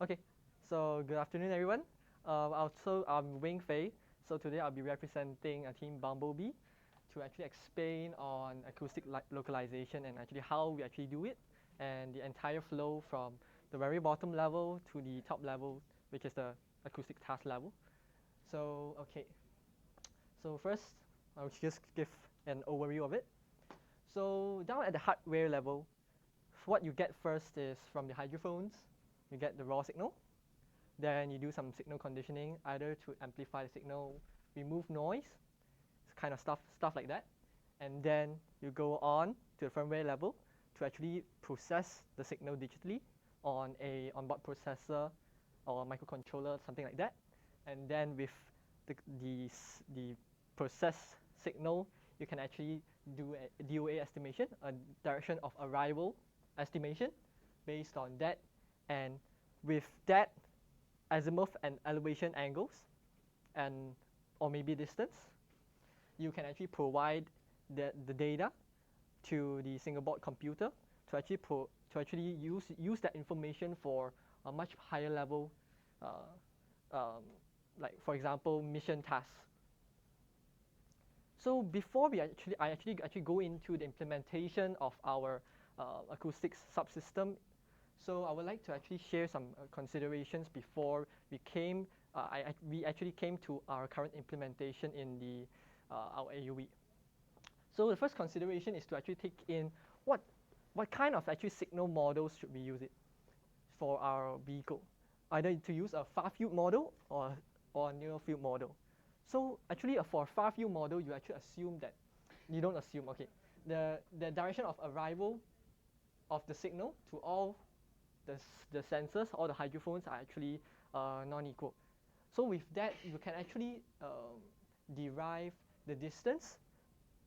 Okay, so good afternoon, everyone. I'm Weng. So today I'll be representing a team Bumblebee to actually explain on acoustic localization and actually how we actually do it and the entire flow from the very bottom level to the top level, which is the acoustic task level. So okay, so first I'll just give an overview of it. So down at the hardware level, what you get first is from the hydrophones, you get the raw signal. Then you do some signal conditioning, either to amplify the signal, remove noise, kind of stuff like that. And then you go on to the firmware level to actually process the signal digitally on a onboard processor or microcontroller, something like that. And then with the processed signal, you can actually do a DOA estimation, a direction of arrival estimation based on that. And with that, azimuth and elevation angles and or maybe distance, you can actually provide the data to the single board computer to actually use that information for a much higher level, like for example mission tasks. So before I actually go into the implementation of our acoustics subsystem, so I would like to actually share some considerations before we actually came to our current implementation in our AUV. So the first consideration is to actually take in what kind of actually signal models should we use it for our vehicle, either to use a far field model or a near field model. So actually for a far field model, you actually assume that, you don't assume, okay, the direction of arrival of the signal to all the sensors, all the hydrophones are actually non-equal. So with that, you can actually derive the distance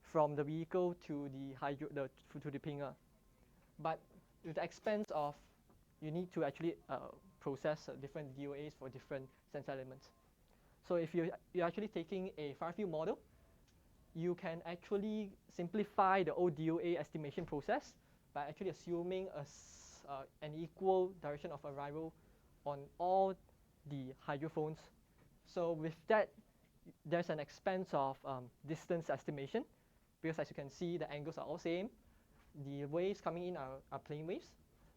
from the vehicle to the pinger. But with the expense of, you need to actually process different DOAs for different sense elements. So if you're actually taking a far field model, you can actually simplify the ODOA estimation process by actually assuming an equal direction of arrival on all the hydrophones. So with that, there's an expense of distance estimation, because as you can see, the angles are all same. The waves coming in are plane waves.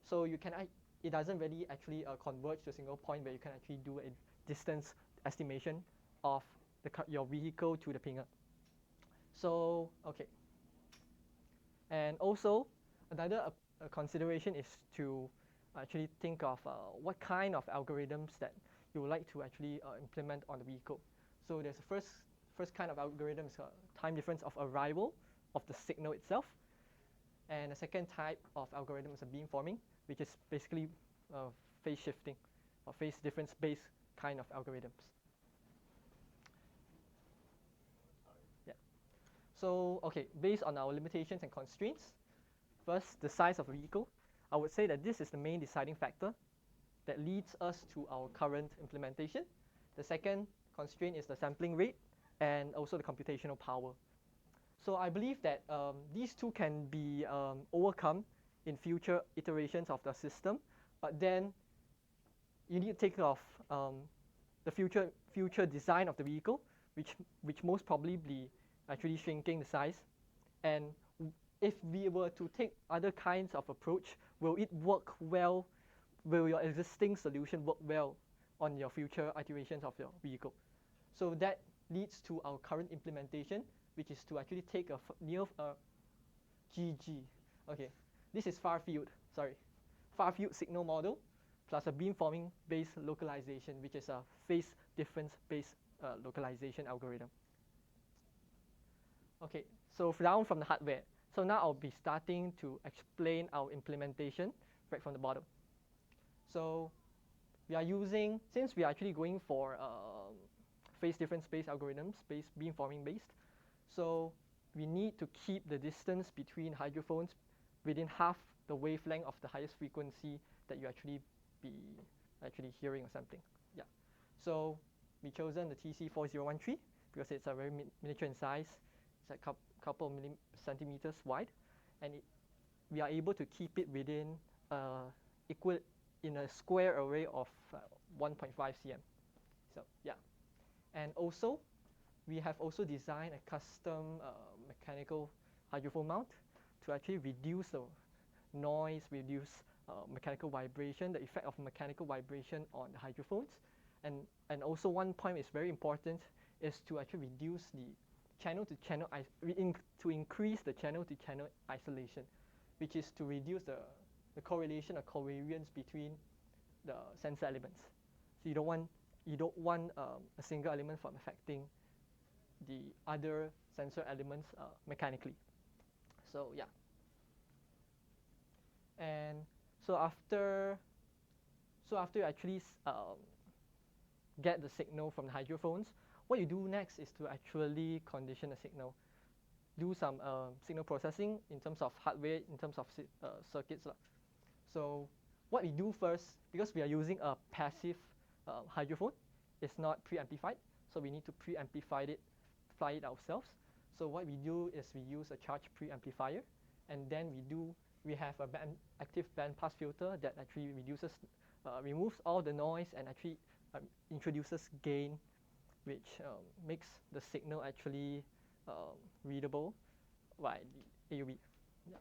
So it doesn't really actually converge to a single point where you can actually do a distance estimation of your vehicle to the pinger. So, okay. And also, another consideration is to actually think of what kind of algorithms that you would like to actually implement on the vehicle. So there's a first kind of algorithm is time difference of arrival of the signal itself. And the second type of algorithm is a beamforming, which is basically phase shifting or phase difference based kind of algorithms. Yeah. So, okay, based on our limitations and constraints, first, the size of a vehicle. I would say that this is the main deciding factor that leads us to our current implementation. The second constraint is the sampling rate and also the computational power. So I believe that these two can be overcome in future iterations of the system, but then you need to take off the future design of the vehicle, which most probably be actually shrinking the size. And if we were to take other kinds of approach, will it work well? Will your existing solution work well on your future iterations of your vehicle? So that leads to our current implementation, which is to actually take a GG. Okay, this is far field signal model plus a beamforming based localization, which is a phase difference based localization algorithm. Okay, so down from the hardware. So now I'll be starting to explain our implementation right from the bottom. So we are using, since we are actually going for phase difference based algorithms, beamforming based, so we need to keep the distance between hydrophones within half the wavelength of the highest frequency that you actually be hearing or sampling. Yeah. So we chosen the TC4013 because it's a very miniature in size. It's a couple of centimeters wide, and we are able to keep it within in a square array of 1.5 cm. So yeah, and also we have also designed a custom mechanical hydrophone mount to actually reduce the noise, reduce mechanical vibration, the effect of mechanical vibration on the hydrophones. And also one point is very important is to actually reduce the channel-to-channel, to increase the channel-to-channel isolation, which is to reduce the correlation or covariance between the sensor elements. So you don't want a single element from affecting the other sensor elements mechanically. So yeah. And so after you actually get the signal from the hydrophones, what you do next is to actually condition the signal, do some signal processing in terms of hardware, in terms of circuits. So what we do first, because we are using a passive hydrophone, it's not preamplified, so we need to preamplify it ourselves. So what we do is we use a charge preamplifier, and then we have a active band pass filter that actually removes all the noise and actually introduces gain, which makes the signal actually readable by the AUB. Yeah.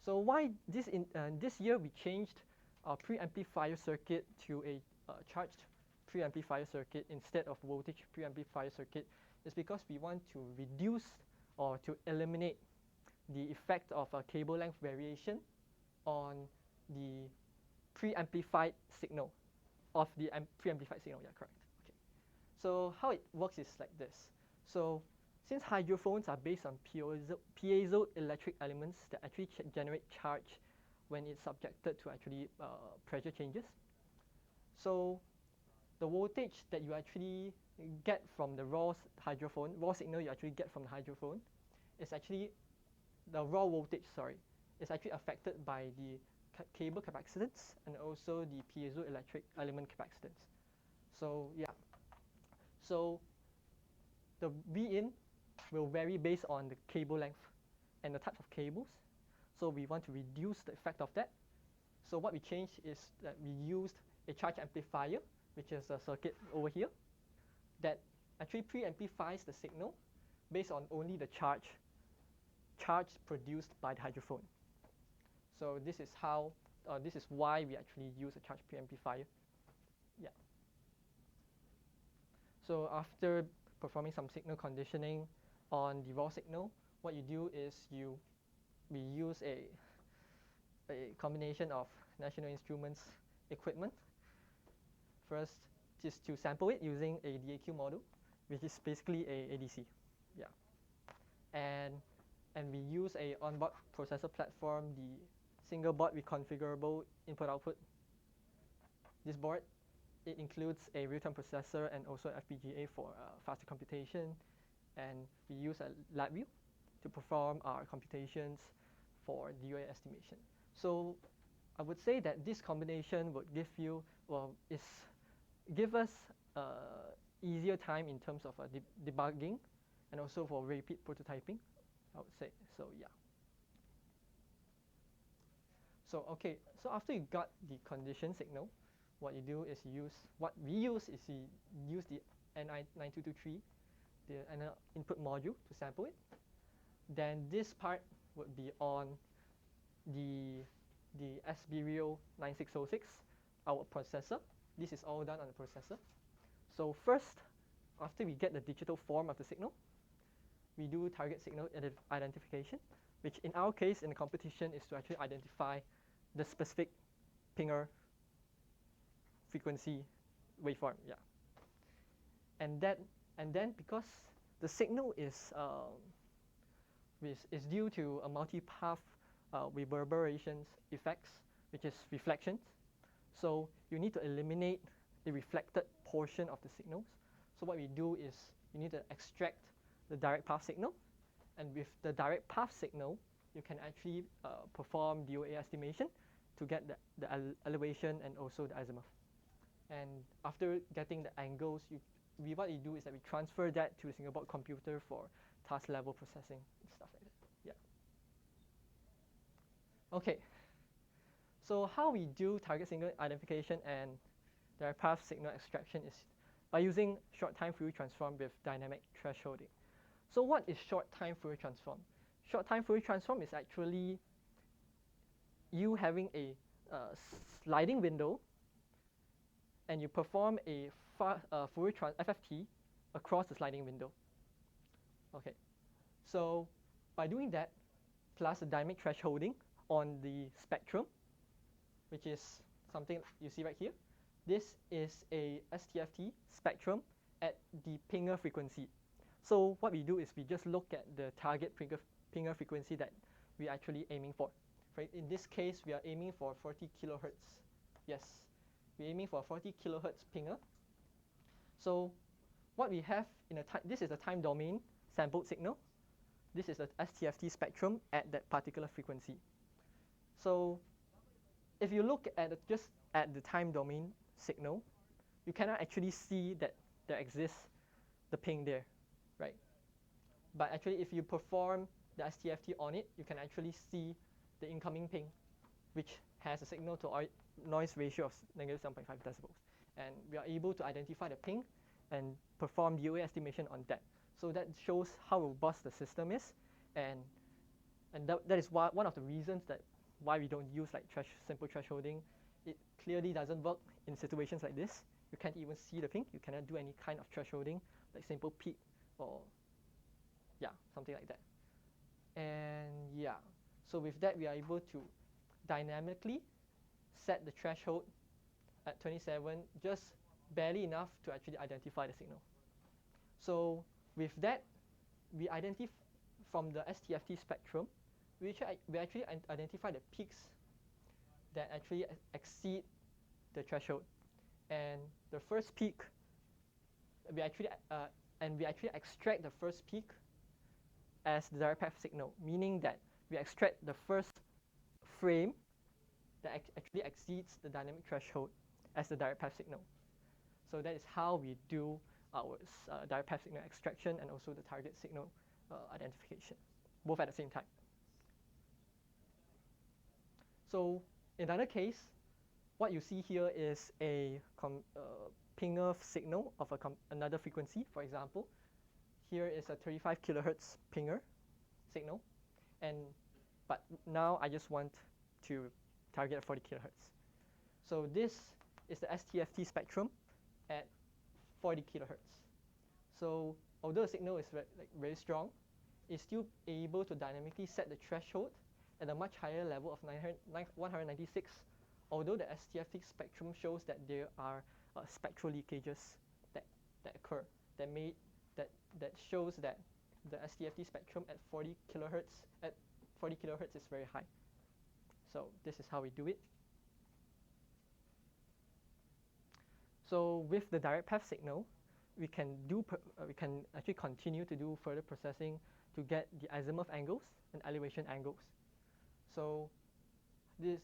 So why this year we changed our preamplifier circuit to a charged preamplifier circuit instead of voltage preamplifier circuit is because we want to reduce or to eliminate the effect of a cable length variation on the preamplified signal of the preamplified signal. Yeah, correct. Okay. So how it works is like this. So since hydrophones are based on piezoelectric elements that actually generate charge when it's subjected to actually pressure changes, so the voltage that you actually get from the raw signal you actually get from the hydrophone is actually the raw voltage, is actually affected by the cable capacitance and also the piezoelectric element capacitance. So yeah, so the V-in will vary based on the cable length and the types of cables. So we want to reduce the effect of that. So what we changed is that we used a charge amplifier, which is a circuit over here, that actually preamplifies the signal based on only the charge produced by the hydrophone. So this is why we actually use a charge preamplifier. Yeah. So after performing some signal conditioning on the raw signal, what you do is we use a combination of National Instruments equipment. First, just to sample it using a DAQ model, which is basically a ADC. Yeah. And we use a onboard processor platform, the single board reconfigurable input-output. This board, it includes a real-time processor and also FPGA for faster computation. And we use a LabVIEW to perform our computations for DOA estimation. So I would say that this combination would give us easier time in terms of debugging and also for repeat prototyping, I would say. So yeah. So okay, so after you got the condition signal, what you do is you use the NI9223, the analog input module to sample it. Then this part would be on the SBREO 9606, our processor. This is all done on the processor. So first, after we get the digital form of the signal, we do target signal identification, which in our case in the competition is to actually identify the specific pinger frequency waveform. Yeah. And then because the signal is due to a multi-path reverberations effects, which is reflections. So you need to eliminate the reflected portion of the signals. So what we do is you need to extract the direct path signal, and with the direct path signal, you can actually perform DOA estimation to get the elevation and also the azimuth. And after getting the angles, what you do is that we transfer that to a single board computer for task level processing and stuff like that. Yeah. Okay. So how we do target signal identification and direct path signal extraction is by using short time Fourier transform with dynamic thresholding. So what is short time Fourier transform? Short time Fourier transform is actually you having a sliding window and you perform a Fourier FFT across the sliding window. Okay, so by doing that, plus the dynamic thresholding on the spectrum, which is something you see right here. This is a STFT spectrum at the pinger frequency. So what we do is we just look at the target pinger frequency that we're actually aiming for. Right? In this case, we are aiming for 40 kilohertz. Yes, we're aiming for 40 kilohertz pinger. So what we have in a this is a time domain sampled signal. This is a STFT spectrum at that particular frequency. So if you look at just at the time domain signal, you cannot actually see that there exists the ping there, right? But actually, if you perform the STFT on it, you can actually see the incoming ping, which has a signal to noise ratio of -7.5 decibels. And we are able to identify the ping and perform DOA estimation on that. So that shows how robust the system is, and that is one of the reasons that why we don't use like simple thresholding. It clearly doesn't work in situations like this. You can't even see the ping. You cannot do any kind of thresholding, like simple peak or yeah, something like that. And yeah, so with that we are able to dynamically set the threshold at 27, just barely enough to actually identify the signal. So with that, we identify from the STFT spectrum, we actually identify the peaks that actually exceed the threshold. And the first peak, we actually extract the first peak as the direct path signal, meaning that we extract the first frame that actually exceeds the dynamic threshold as the direct path signal. So that is how we do our direct path signal extraction and also the target signal identification, both at the same time. So in another case, what you see here is a pinger signal of another frequency. For example, here is a 35 kilohertz pinger signal, but now I just want to target at 40 kilohertz. So this is the STFT spectrum at 40 kilohertz. So although the signal is very strong, it's still able to dynamically set the threshold at a much higher level of 196, although the STFT spectrum shows that there are spectral leakages that occur that shows that the STFT spectrum at 40 kilohertz is very high. So this is how we do it. So with the direct path signal, we can actually continue to do further processing to get the azimuth angles and elevation angles. So the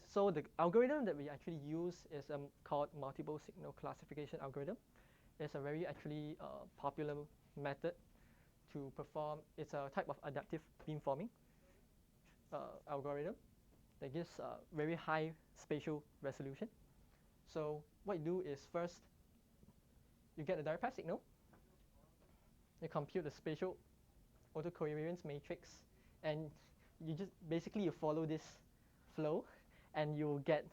algorithm that we actually use is called multiple signal classification algorithm. It's a very actually popular method to perform. It's a type of adaptive beamforming algorithm that gives very high spatial resolution. So what you do is first you get the direct path signal, you compute the spatial autocovariance matrix, and you just basically you follow this flow and you'll get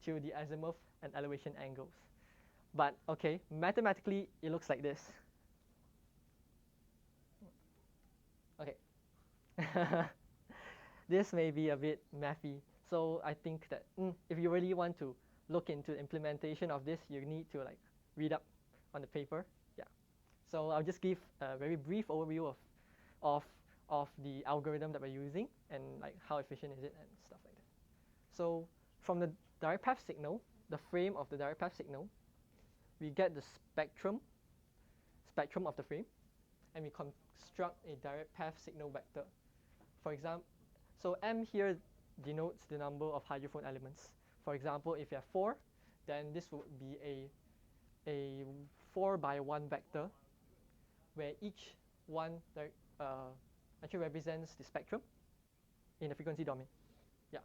to the azimuth and elevation angles. But okay, mathematically it looks like this. Okay. This may be a bit mathy, so I think that if you really want to look into the implementation of this, you need to like read up on the paper. Yeah. So I'll just give a very brief overview of the algorithm that we're using and like how efficient is it and stuff like that. So from the direct path signal, the frame of the direct path signal, we get the spectrum of the frame, and we construct a direct path signal vector. For example, so M here denotes the number of hydrophone elements. For example, if you have 4, then this would be a 4 by 1 vector, where each one actually represents the spectrum in the frequency domain. Yeah.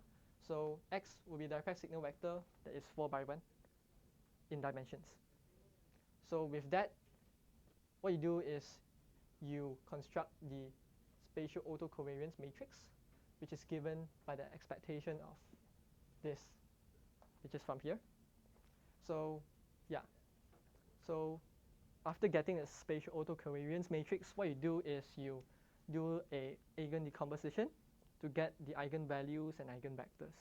So x will be the direct signal vector that is 4 by 1 in dimensions. So with that, what you do is you construct the spatial autocovariance matrix, which is given by the expectation of this, which is from here. So yeah, so after getting a spatial autocovariance matrix, what you do is you do a eigen decomposition to get the eigenvalues and eigenvectors.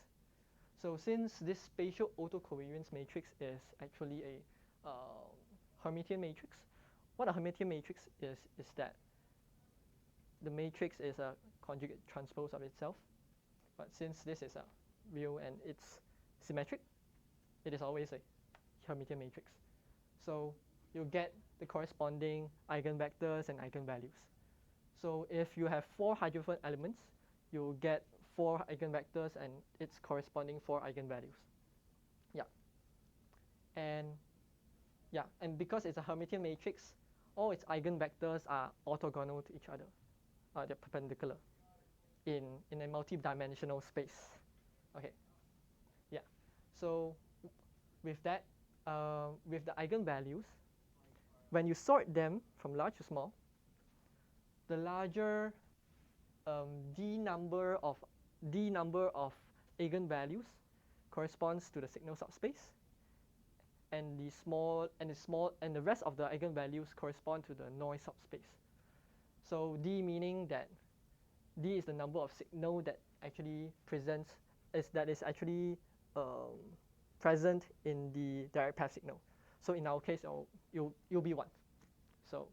So since this spatial autocovariance matrix is actually a Hermitian matrix, what a Hermitian matrix is that the matrix is a conjugate transpose of itself. But since this is a real and it's symmetric, it is always a Hermitian matrix. So you get the corresponding eigenvectors and eigenvalues. So if you have 4 hydrogen elements, you'll get 4 eigenvectors and its corresponding 4 eigenvalues. And because it's a Hermitian matrix, all its eigenvectors are orthogonal to each other. They're perpendicular in a multi-dimensional space. Okay. Yeah. So with that, with the eigenvalues, when you sort them from large to small, the larger d number of eigenvalues corresponds to the signal subspace, and the rest of the eigenvalues correspond to the noise subspace. So d meaning that d is the number of signal that actually present in the direct path signal. So in our case, you'll be 1. So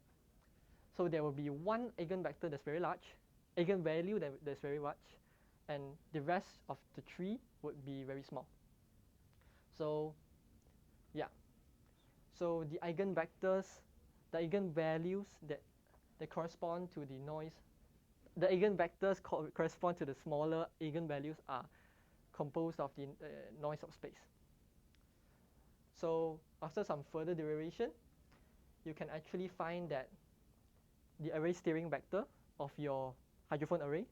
there will be one eigenvector that's very large, eigenvalue that's very large, and the rest of the tree would be very small. So yeah. So the eigenvectors, the eigenvalues that correspond to the noise, the eigenvectors correspond to the smaller eigenvalues are composed of the noise subspace. So after some further derivation, you can actually find that the array steering vector of your hydrophone array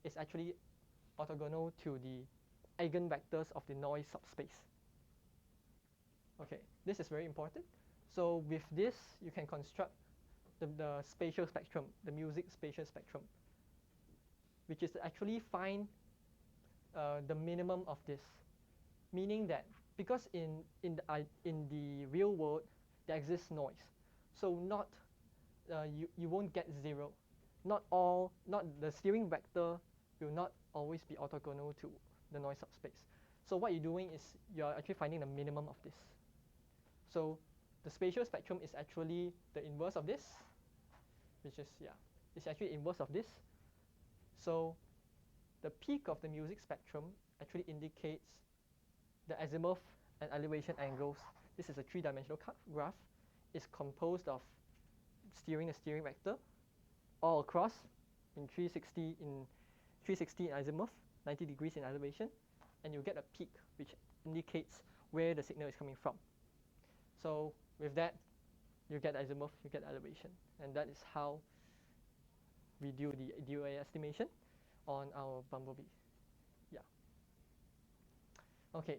is actually orthogonal to the eigenvectors of the noise subspace. Okay, this is very important. So with this, you can construct the spatial spectrum, the music spatial spectrum, which is to actually find the minimum of this, meaning that because in the real world there exists noise, so you won't get 0. Not the steering vector will not always be orthogonal to the noise subspace. So what you're doing is you're actually finding the minimum of this. So the spatial spectrum is actually the inverse of this, which is it's actually inverse of this. So the peak of the music spectrum actually indicates the azimuth and elevation angles. This is a 3-dimensional graph. It's composed of the steering vector all across in 360 in azimuth, 90 degrees in elevation, and you get a peak which indicates where the signal is coming from. So with that, you get azimuth, you get elevation, and that is how we do the DOA estimation on our bumblebee. Yeah. Okay.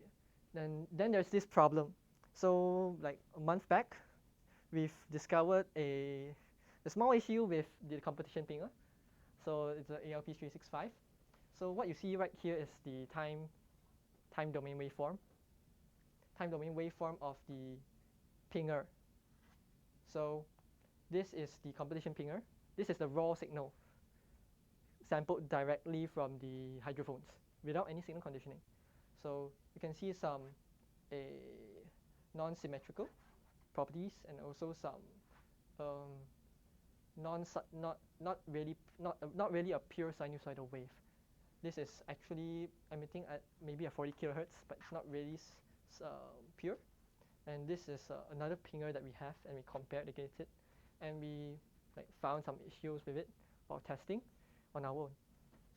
Then there's this problem. So like a month back, we've discovered a small issue with the competition pinger. So it's a ALP365. So what you see right here is the time domain waveform. Time domain waveform of the pinger. So this is the competition pinger. This is the raw signal sampled directly from the hydrophones without any signal conditioning. So you can see some non-symmetrical properties and also some not really a pure sinusoidal wave. This is actually emitting at maybe a 40 kilohertz, but it's not really pure. And this is another pinger that we have, and we compared against it, and we found some issues with it while testing on our own.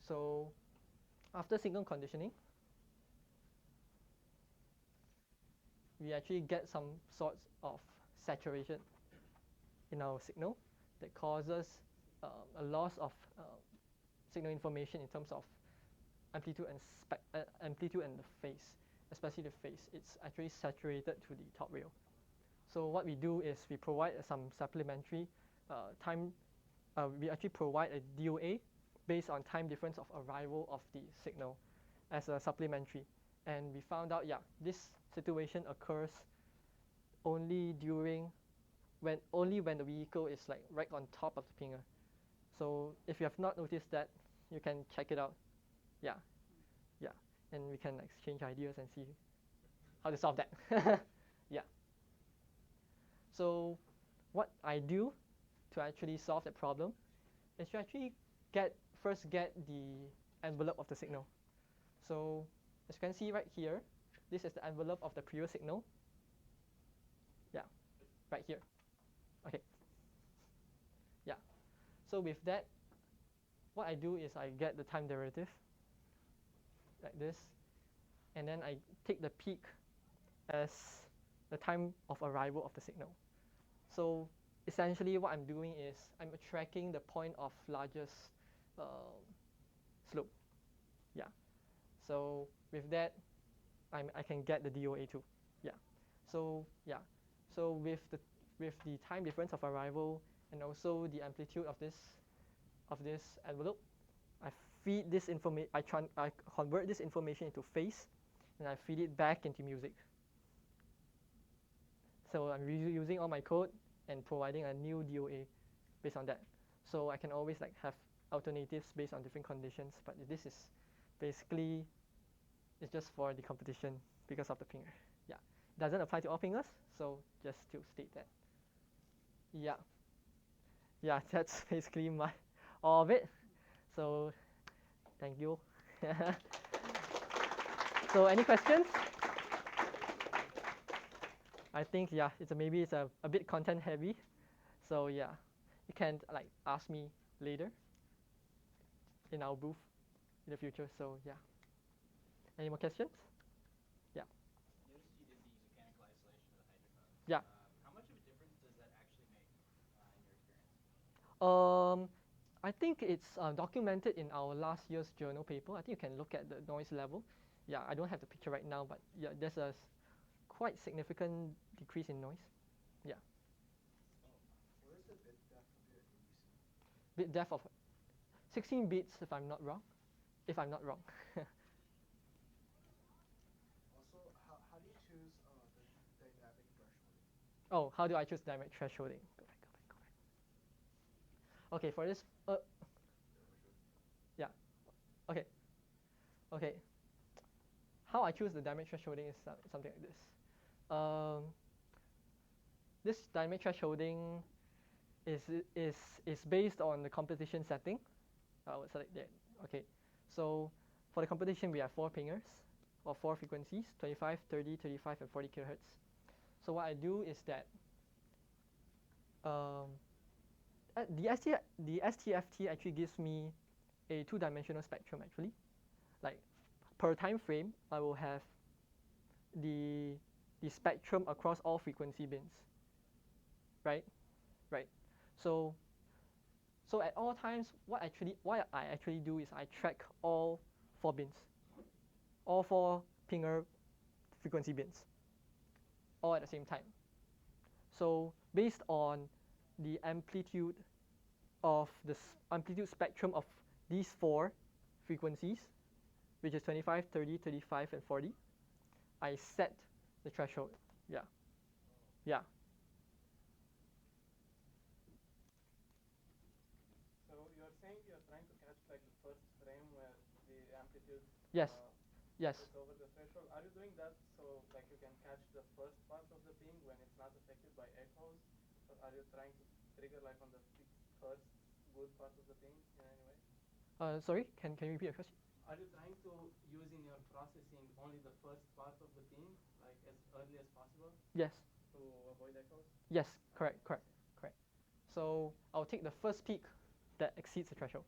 So after signal conditioning, we actually get some sorts of saturation in our signal that causes a loss of signal information in terms of amplitude and the phase, especially the phase. It's actually saturated to the top rail. So what we do is we provide some supplementary time. We actually provide a DOA based on time difference of arrival of the signal as a supplementary. And we found out, yeah, this situation occurs only when the vehicle is like right on top of the pinger. So if you have not noticed that, you can check it out. Yeah, yeah, and we can exchange ideas and see how to solve that. Yeah. So what I do to actually solve that problem is to actually first get the envelope of the signal. So as you can see right here, this is the envelope of the previous signal. Yeah, right here. Okay. Yeah. So with that, what I do is I get the time derivative like this, and then I take the peak as the time of arrival of the signal. So essentially what I'm doing is I'm tracking the point of largest slope. Yeah. So with that, I can get the DOA too. Yeah. So yeah. So with the time difference of arrival and also the amplitude of this envelope, I feed this information. I convert this information into phase, and I feed it back into music. So I'm using all my code and providing a new DOA based on that. So I can always like have alternatives based on different conditions. But this is basically it's just for the competition because of the pinger. Yeah, doesn't apply to all pingers. So just to state that. Yeah. Yeah, that's basically all of it. So thank you. So any questions? I think yeah, maybe it's a bit content heavy. So yeah, you can like ask me later in our booth in the future. So yeah. Any more questions? Yeah. Noticed you did the mechanical isolation of the hydrophones. Yeah. How much of a difference does that actually make in your experience? I think it's documented in our last year's journal paper. I think you can look at the noise level. Yeah, I don't have the picture right now, but yeah, there's a quite significant decrease in noise. Yeah. What is the bit depth of your ADC? Bit depth of 16 bits, if I'm not wrong. If I'm not wrong. Also, how do you choose the dynamic thresholding? Oh, how do I choose dynamic thresholding? Go back. Okay, for this. Yeah. Okay. Okay. How I choose the dynamic thresholding is something like this. This dynamic thresholding is based on the competition setting. I will select that. Okay. So for the competition, we have 4 pingers or 4 frequencies: 25, 30, 35, and 40 kilohertz. So what I do is that the STFT actually gives me a 2-dimensional spectrum actually. Like per time frame, I will have the spectrum across all frequency bins. Right? Right. So at all times, what I actually do is I track all 4 bins, all 4 pinger frequency bins, all at the same time. So based on the amplitude of the amplitude spectrum of these 4 frequencies, which is 25, 30, 35, and 40, I set the threshold. Yeah. Yeah. So you're saying you're trying to catch like the first frame where the amplitude Yes. Yes. is over the threshold. Are you doing that so like you can catch the first part of the ping when it's not affected by echoes, or are you trying to trigger like on the first good part of the ping in any way? Sorry, can you repeat the question? Are you trying to use in your processing only the first part of the ping, like as early as possible? Yes. To avoid echoes? Yes, correct. So I'll take the first peak that exceeds the threshold.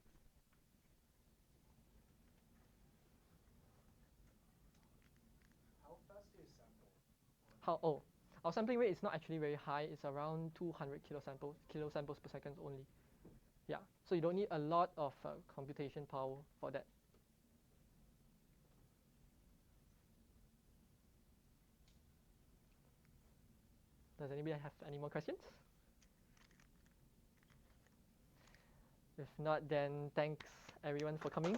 How fast do you sample? Our sampling rate is not actually very high. It's around 200 kilosamples per second only. Yeah, so you don't need a lot of computation power for that. Does anybody have any more questions? If not, then thanks everyone for coming.